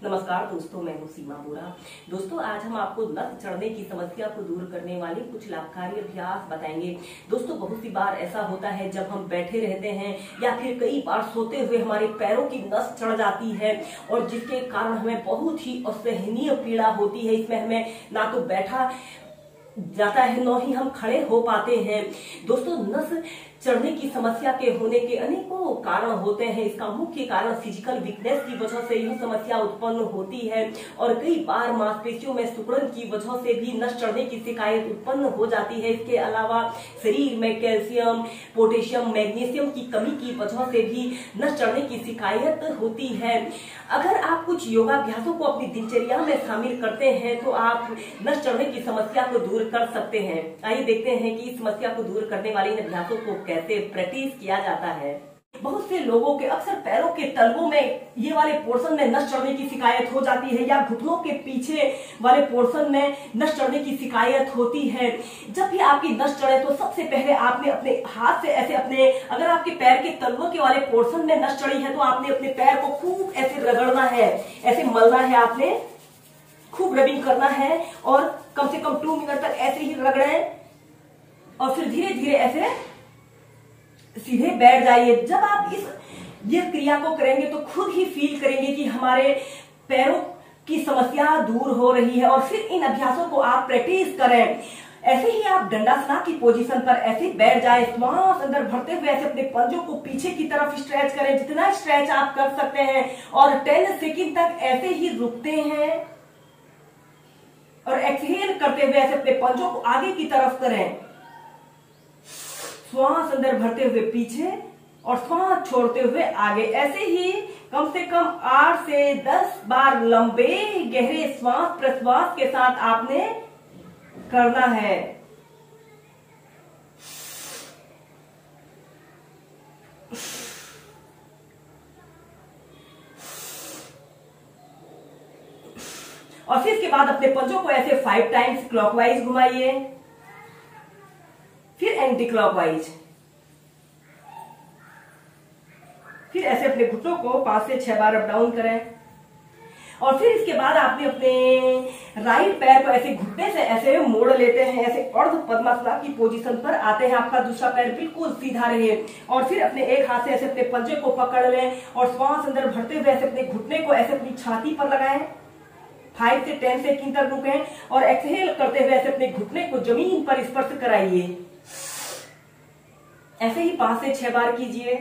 नमस्कार दोस्तों, मैं हूँ सीमा बोरा। दोस्तों, आज हम आपको नस चढ़ने की समस्या को दूर करने वाले कुछ लाभकारी अभ्यास बताएंगे। दोस्तों, बहुत सी बार ऐसा होता है जब हम बैठे रहते हैं या फिर कई बार सोते हुए हमारे पैरों की नस चढ़ जाती है और जिसके कारण हमें बहुत ही असहनीय पीड़ा होती है। इसमें हमें ना तो बैठा जाता है न ही हम खड़े हो पाते हैं। दोस्तों, नस चढ़ने की समस्या के होने के अनेकों कारण होते हैं। इसका मुख्य कारण फिजिकल वीकनेस की वजह से यह समस्या उत्पन्न होती है और कई बार मांसपेशियों में सिकुड़न की वजह से भी नस चढ़ने की शिकायत उत्पन्न हो जाती है। इसके अलावा शरीर में कैल्शियम, पोटेशियम, मैग्नीशियम की कमी की वजह से भी नस चढ़ने की शिकायत होती है। अगर आप कुछ योगाभ्यासों को अपनी दिनचर्या में शामिल करते हैं तो आप नस चढ़ने की समस्या को दूर कर सकते हैं। आइए देखते हैं कि इस समस्या को दूर करने वाले इन अभ्यासों को कैसे प्रैक्टिस किया जाता है। बहुत से लोगों के अक्सर पैरों के तलवों में ये वाले पोर्शन में नस चढ़ने की शिकायत हो जाती है या घुटनों के पीछे वाले पोर्शन में नस चढ़ने की शिकायत होती है। जब भी आपकी नस चढ़े तो सबसे पहले आपने अपने हाथ से ऐसे अगर आपके पैर के तलवों के वाले पोर्शन में नस चढ़ी है तो आपने अपने पैर को खूब ऐसे रगड़ना है, ऐसे मलना है, आपने खूब रबिंग करना है और कम से कम 2 मिनट तक ऐसे ही रगड़ें और फिर धीरे धीरे ऐसे सीधे बैठ जाइए। जब आप ये क्रिया को करेंगे तो खुद ही फील करेंगे कि हमारे पैरों की समस्या दूर हो रही है। और फिर इन अभ्यासों को आप प्रैक्टिस करें। ऐसे ही आप दंडासना की पोजीशन पर ऐसे बैठ जाए, श्वास अंदर भरते हुए ऐसे अपने पंजों को पीछे की तरफ स्ट्रेच करें, जितना स्ट्रेच आप कर सकते हैं और 10 सेकेंड तक ऐसे ही रुकते हैं और एक्सहेल करते हुए ऐसे अपने पंजों को आगे की तरफ करें। श्वास अंदर भरते हुए पीछे और श्वास छोड़ते हुए आगे। ऐसे ही कम से कम 8 से 10 बार लंबे गहरे श्वास प्रश्वास के साथ आपने करना है। और फिर इसके बाद अपने पंजों को ऐसे 5 टाइम्स क्लॉकवाइज घुमाइए, फिर एंटी क्लॉकवाइज, फिर ऐसे अपने घुटनों को 5 से 6 बार अप डाउन करें। और फिर इसके बाद आपने अपने राइट पैर को ऐसे घुटने से ऐसे मोड़ लेते हैं, ऐसे अर्ध पद्मासना की पोजीशन पर आते हैं। आपका दूसरा पैर बिल्कुल सीधा रहे और फिर अपने एक हाथ से ऐसे अपने पंजे को पकड़ लें और श्वास अंदर भरते हुए ऐसे अपने घुटने को ऐसे अपनी छाती पर लगाएं। 5 से 10 सेकंड तक रुकें और एक्सहेल करते हुए ऐसे अपने घुटने को जमीन पर स्पर्श कराइए। ऐसे ही 5 से 6 बार कीजिए।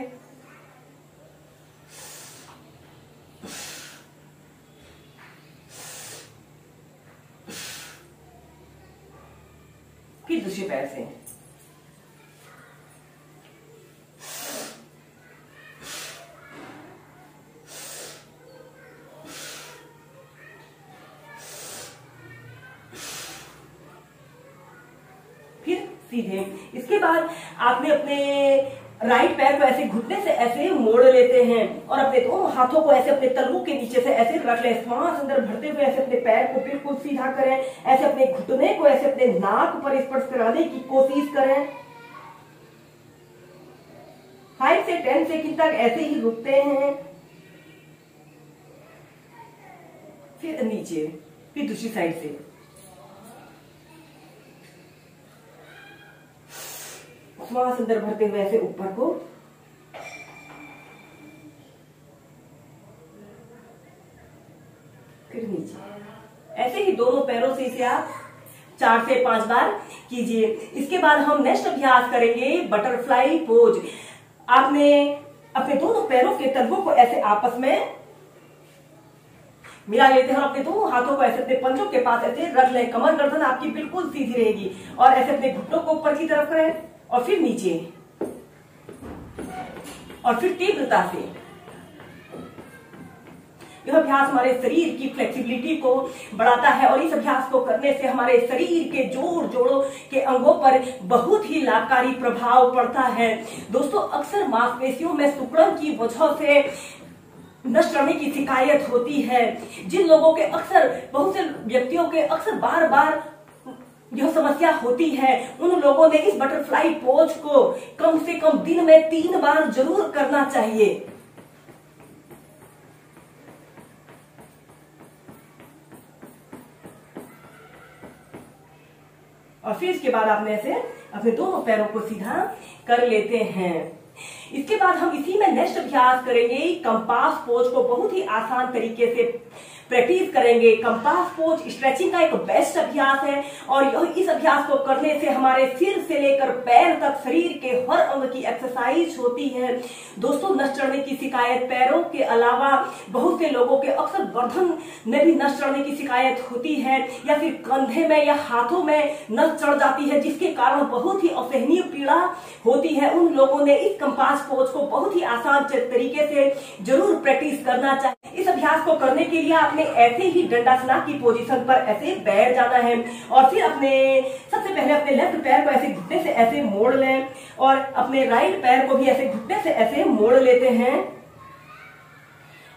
फिर दूसरे पैर से फिर सीधे। इसके बाद आपने अपने राइट पैर को ऐसे घुटने से ऐसे मोड़ लेते हैं और अपने दोनों हाथों को ऐसे अपने तलवों के नीचे से ऐसे रख लें। श्वास अंदर भरते हुए ऐसे अपने पैर को बिल्कुल सीधा करें। ऐसे अपने घुटने को ऐसे अपने नाक पर स्पर्श कराने की कोशिश करें। 5 से 10 सेकंड तक ऐसे ही रुकते हैं। फिर नीचे, फिर दूसरी साइड से। श्वास अंदर भरते हुए ऐसे ऊपर को, फिर नीचे। ऐसे ही दोनों पैरों से इसे आप 4 से 5 बार कीजिए। इसके बाद हम नेक्स्ट अभ्यास करेंगे बटरफ्लाई पोज। आपने अपने दोनों पैरों के तलवों को ऐसे आपस में मिला लेते हैं और अपने दोनों हाथों को ऐसे अपने पंजों के पास ऐसे रख लें। कमर गर्दन आपकी बिल्कुल सीधी रहेगी और ऐसे अपने घुटनों को ऊपर की तरफ करें और फिर नीचे और फिर तीव्रता से। यह अभ्यास हमारे शरीर की फ्लेक्सिबिलिटी को बढ़ाता है और इस अभ्यास को करने से हमारे शरीर के जोड़ों के अंगों पर बहुत ही लाभकारी प्रभाव पड़ता है। दोस्तों, अक्सर मांसपेशियों में सिकुड़न की वजह से नस चढ़ने की शिकायत होती है। जिन लोगों के बहुत से व्यक्तियों के अक्सर बार बार यह समस्या होती है, उन लोगों ने इस बटरफ्लाई पोज को कम से कम दिन में 3 बार जरूर करना चाहिए। और फिर इसके बाद आपने ऐसे अपने दोनों पैरों को सीधा कर लेते हैं। इसके बाद हम इसी में नेक्स्ट अभ्यास करेंगे कंपास पोज को बहुत ही आसान तरीके से प्रैक्टिस करेंगे। कंपास पोज स्ट्रेचिंग का एक बेस्ट अभ्यास है और इस अभ्यास को करने से हमारे सिर से लेकर पैर तक शरीर के हर अंग की एक्सरसाइज होती है। दोस्तों, नस चढ़ने की शिकायत पैरों के अलावा बहुत से लोगों के अक्सर गर्दन में भी नस चढ़ने की शिकायत होती है या फिर कंधे में या हाथों में नस चढ़ जाती है, जिसके कारण बहुत ही असहनीय पीड़ा होती है। उन लोगों ने इस कंपास पोज को बहुत ही आसान तरीके से जरूर प्रैक्टिस करना चाहिए। इस अभ्यास को करने के लिए आपने ऐसे ही दंडासना की पोजीशन पर ऐसे बैठ जाना है और फिर सबसे पहले अपने लेफ्ट पैर को ऐसे घुटने से ऐसे मोड़ लें और अपने राइट पैर को भी ऐसे घुटने से ऐसे मोड़ लेते हैं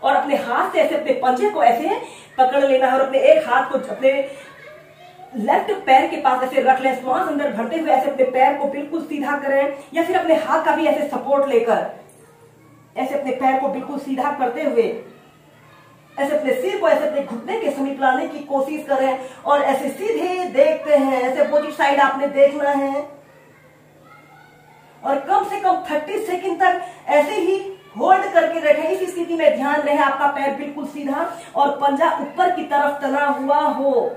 और अपने हाथ से ऐसे अपने पंजे को ऐसे पकड़ लेना है और अपने एक हाथ को अपने लेफ्ट पैर के पास ऐसे रख लें। श्वास अंदर भरते हुए ऐसे अपने पैर को बिल्कुल सीधा करें या फिर अपने हाथ का भी ऐसे सपोर्ट लेकर ऐसे अपने पैर को बिल्कुल सीधा करते हुए ऐसे अपने सिर को ऐसे अपने घुटने के समीप लाने की कोशिश करें और ऐसे सीधे देखते हैं। ऐसे अपोजिट साइड आपने देखना है और कम से कम 30 सेकंड तक ऐसे ही होल्ड करके रखें। इस स्थिति में ध्यान रहे आपका पैर बिल्कुल सीधा और पंजा ऊपर की तरफ तना हुआ हो।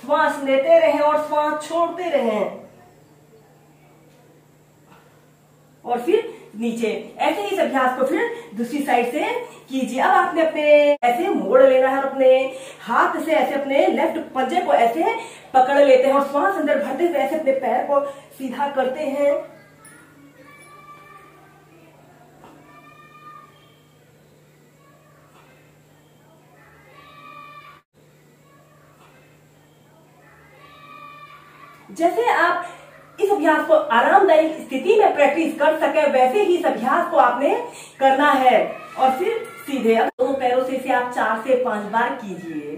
श्वास लेते रहें और श्वास छोड़ते रहें और फिर नीचे। ऐसे ही इस अभ्यास को फिर दूसरी साइड से कीजिए। अब आपने अपने ऐसे मोड़ लेना है और अपने हाथ से ऐसे अपने लेफ्ट पंजे को ऐसे पकड़ लेते हैं और श्वास अंदर भरते हुए ऐसे अपने पैर को सीधा करते हैं। जैसे आप इस अभ्यास को आरामदायक स्थिति में प्रैक्टिस कर सके वैसे ही इस अभ्यास को आपने करना है और फिर सीधे अब दोनों पैरों से इसे आप 4 से 5 बार कीजिए।